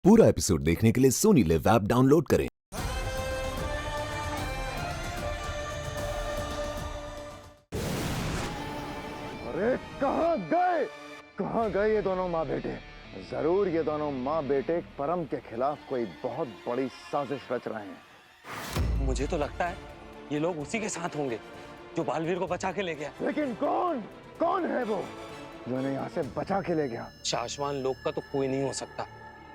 पूरा एपिसोड देखने के लिए सोनी लिव ऐप डाउनलोड करें। अरे कहाँ गए ये दोनों माँ बेटे? जरूर ये दोनों माँ बेटे परम के खिलाफ कोई बहुत बड़ी साजिश रच रहे हैं। मुझे तो लगता है ये लोग उसी के साथ होंगे जो बालवीर को बचा के ले गया। लेकिन कौन है वो जो इन्हें यहाँ से बचा के ले गया? शाश्वान लोग का तो कोई नहीं हो सकता,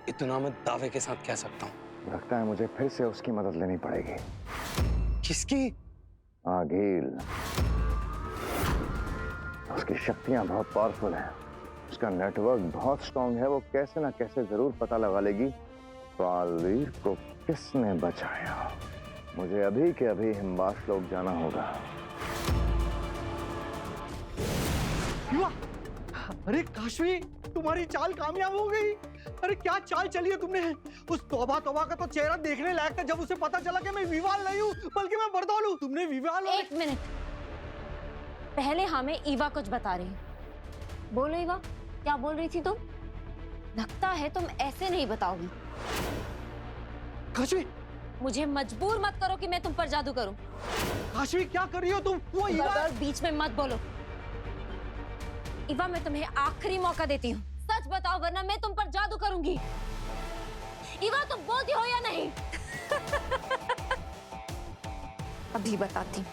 इतना मैं दावे के साथ कह सकता हूँ। लगता है मुझे फिर से उसकी मदद लेनी पड़ेगी। किसकी? आगिल। उसकी शक्तियां बहुत पावरफुल हैं, उसका नेटवर्क बहुत स्ट्रांग है। वो कैसे ना कैसे जरूर पता लगा लेगी बालवीर को किसने बचाया। मुझे अभी के अभी हिमवास लोग जाना होगा। अरे काशवी, तुम्हारी चाल कामयाब हो गई। अरे क्या चाल चली है तुमने? उस तौबा का तो चेहरा देखने लायक था जब उसे पता चला कि मैं विवाल नहीं हूँ बल्कि मैं बरदौल हूँ। तुमने विवाल। एक मिनट पहले हमें ईवा कुछ बता रही। बोलो ईवा, क्या बोल रही थी तुम? लगता है तुम ऐसे नहीं बताओगी। काशवी, मुझे मजबूर मत करो कि मैं तुम पर जादू करूं। काशवी क्या कर रही हो तुम? वो ईवा। बीच में मत बोलो। ईवा, मैं तुम्हें आखिरी मौका देती हूँ, सच बताओ वरना मैं तुम पर जादू करूंगी। ईवा, तुम बोलती हो या नहीं? अभी बताती।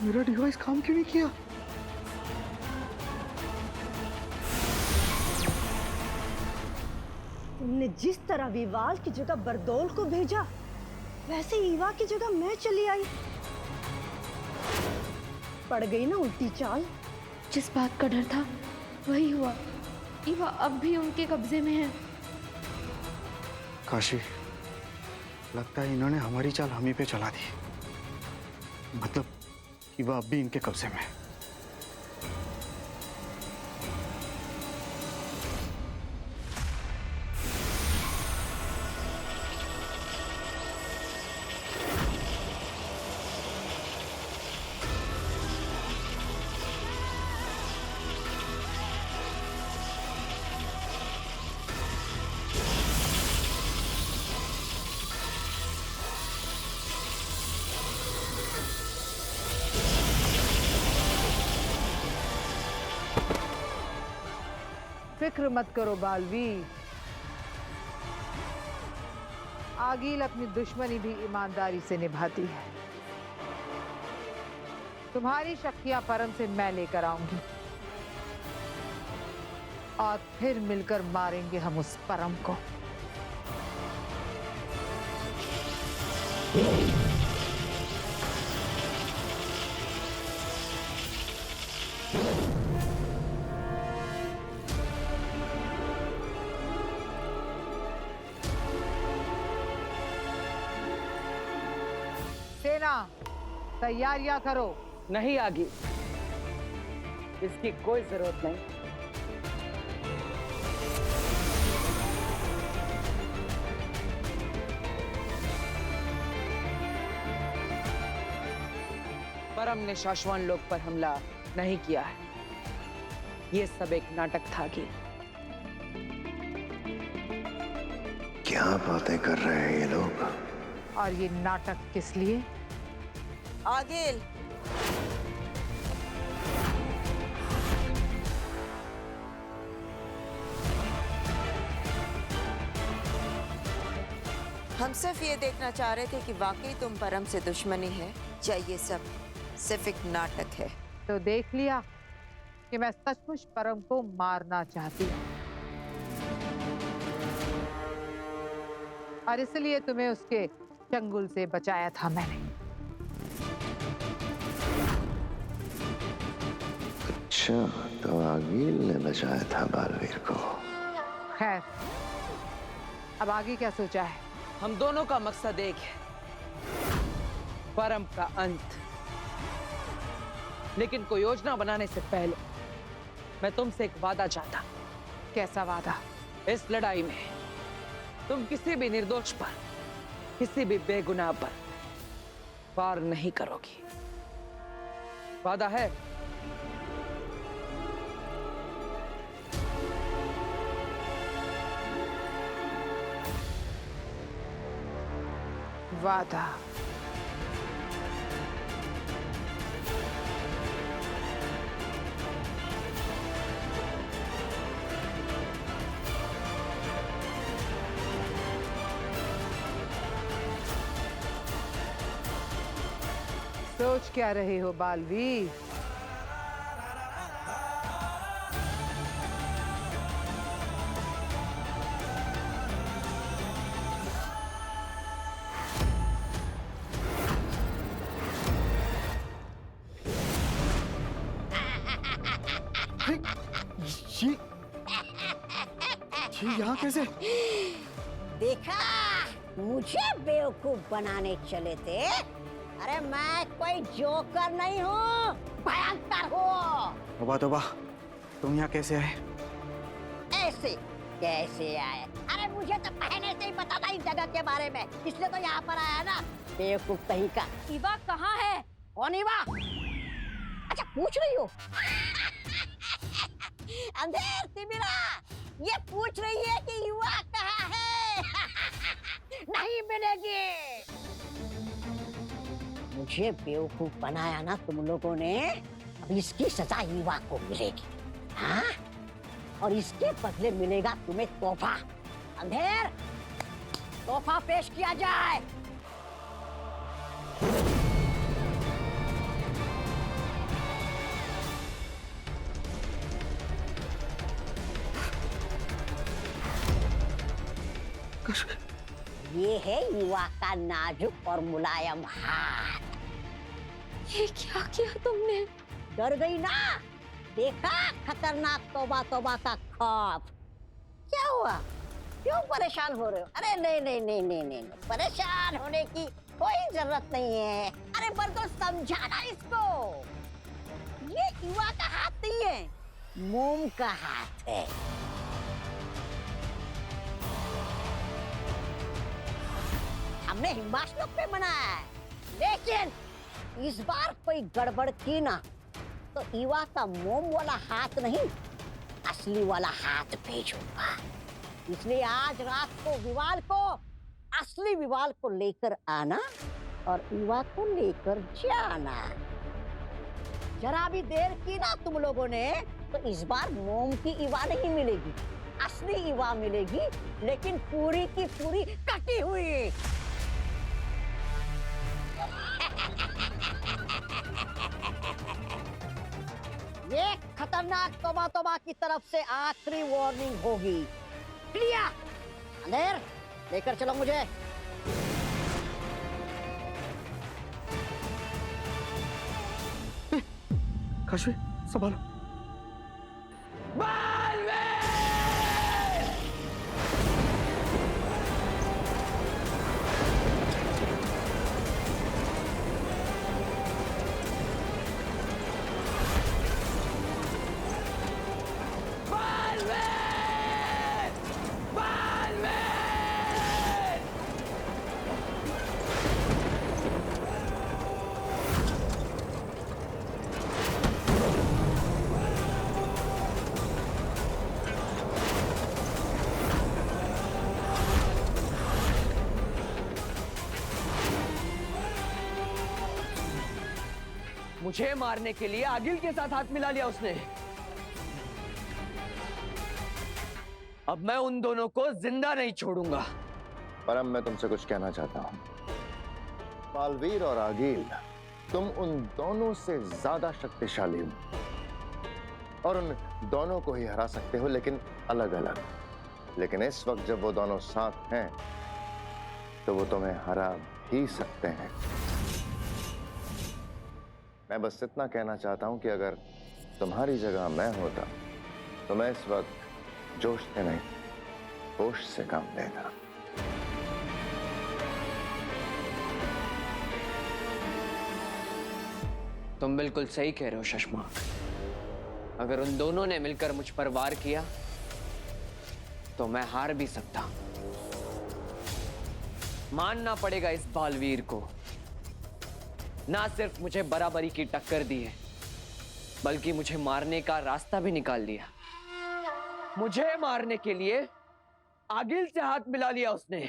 मेरा डिवाइस काम क्यों नहीं किया? तुमने जिस तरह विवाल की जगह बरदौल को भेजा, वैसे ईवा की जगह मैं चली आई। पड़ गई ना उल्टी चाल। जिस बात का डर था वही हुआ। ईवा अब भी उनके कब्जे में है। काशी, लगता है इन्होंने हमारी चाल हम ही पे चला दी। मतलब ईवा अब भी इनके कब्जे में है। फिक्र मत करो बालवीर। आगिल अपनी दुश्मनी भी ईमानदारी से निभाती है। तुम्हारी शक्तियां परम से मैं लेकर आऊंगी और फिर मिलकर मारेंगे हम उस परम को। सेना, तैयारियां करो। नहीं आगी, इसकी कोई जरूरत नहीं। परम ने शाश्वान लोक पर हमला नहीं किया है। ये सब एक नाटक था। आगी, क्या बातें कर रहे हैं ये लोग? और ये नाटक किस लिए? आगिल, हम सिर्फ ये देखना चाह रहे थे कि वाकई तुम परम से दुश्मनी है या ये सब सिर्फ एक नाटक है। तो देख लिया कि मैं सचमुच परम को मारना चाहती हूँ और इसलिए तुम्हें उसके चंगुल से बचाया था मैंने। अच्छा, तो आगिल ने बचाया था बालवीर को। खैर, अब आगे क्या सोचा है? हम दोनों का मकसद एक है, परम का अंत। लेकिन कोई योजना बनाने से पहले मैं तुमसे एक वादा चाहता। कैसा वादा? इस लड़ाई में तुम किसी भी निर्दोष पर, किसी भी बेगुनाह पर वार नहीं करोगी। वादा है? वादा। सोच क्या रहे हो बालवीर? ये यहाँ कैसे? देखा, मुझे बेवकूफ बनाने चले थे। अरे मैं कोई जोकर नहीं हूँ, भयंकर हूँ। तौबा तौबा, तुम यहाँ कैसे आए? ऐसे कैसे आए? अरे मुझे तो पहले से ही पता था इस जगह के बारे में, इसलिए तो यहाँ पर आया ना, बेवकूफ कहीं का। ईवा कहाँ है? कौन ईवा? अच्छा पूछ रही हो? अंधेर तिमिरा, ये पूछ रही है कि युवा कहाँ है? नहीं मिलेगी। मुझे बेवकूफ बनाया ना तुम लोगों ने, अब इसकी सजा युवा को मिलेगी। हाँ? और इसके बदले मिलेगा तुम्हें तोहफा। अंधेर, तोहफा पेश किया जाए। ये है युवा का नाजुक और मुलायम हाथ। ये क्या किया तुमने? डर गई ना? देखा खतरनाक तौबा तौबा का खौफ। क्या हुआ? क्यों परेशान हो रहे हो? अरे नहीं नहीं नहीं नहीं नहीं, परेशान होने की कोई जरूरत नहीं है। अरे पर तो समझाना इसको, ये युवा का हाथ नहीं है, मोम का हाथ है। हमने हिमाश्लोक पे बनाया है, लेकिन इस बार कोई गड़बड़ की ना तो ईवा का मोम वाला हाथ नहीं, असली वाला हाथ भेजूंगा। इसलिए आज रात को विवाल को, असली विवाल को लेकर आना और ईवा को लेकर जाना। जरा भी देर की ना तुम लोगों ने तो इस बार मोम की ईवा नहीं मिलेगी, असली ईवा मिलेगी, लेकिन पूरी की पूरी कटी हुई। ये खतरनाक तौबा तौबा की तरफ से आखिरी वार्निंग होगी। क्लियर? अंधेर, लेकर चलो मुझे। काशवी, संभालो। मुझे मारने के लिए आगिल के साथ हाथ मिला लिया उसने। अब मैं उन दोनों को जिंदा नहीं छोड़ूंगा। परम, मैं तुमसे कुछ कहना चाहता हूं। बालवीर और आगिल, तुम उन दोनों से ज्यादा शक्तिशाली हो और उन दोनों को ही हरा सकते हो, लेकिन अलग अलग। लेकिन इस वक्त जब वो दोनों साथ हैं तो वो तुम्हें हरा भी सकते हैं। मैं बस इतना कहना चाहता हूं कि अगर तुम्हारी जगह मैं होता तो मैं इस वक्त जोश से नहीं, होश से काम लेता। तुम बिल्कुल सही कह रहे हो शशमाक। अगर उन दोनों ने मिलकर मुझ पर वार किया तो मैं हार भी सकता। मानना पड़ेगा इस बालवीर को, ना सिर्फ मुझे बराबरी की टक्कर दी है, बल्कि मुझे मारने का रास्ता भी निकाल लिया। मुझे मारने के लिए आगिल से हाथ मिला लिया उसने।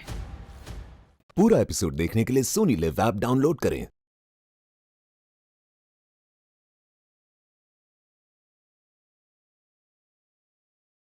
पूरा एपिसोड देखने के लिए सोनी लिव ऐप डाउनलोड करें।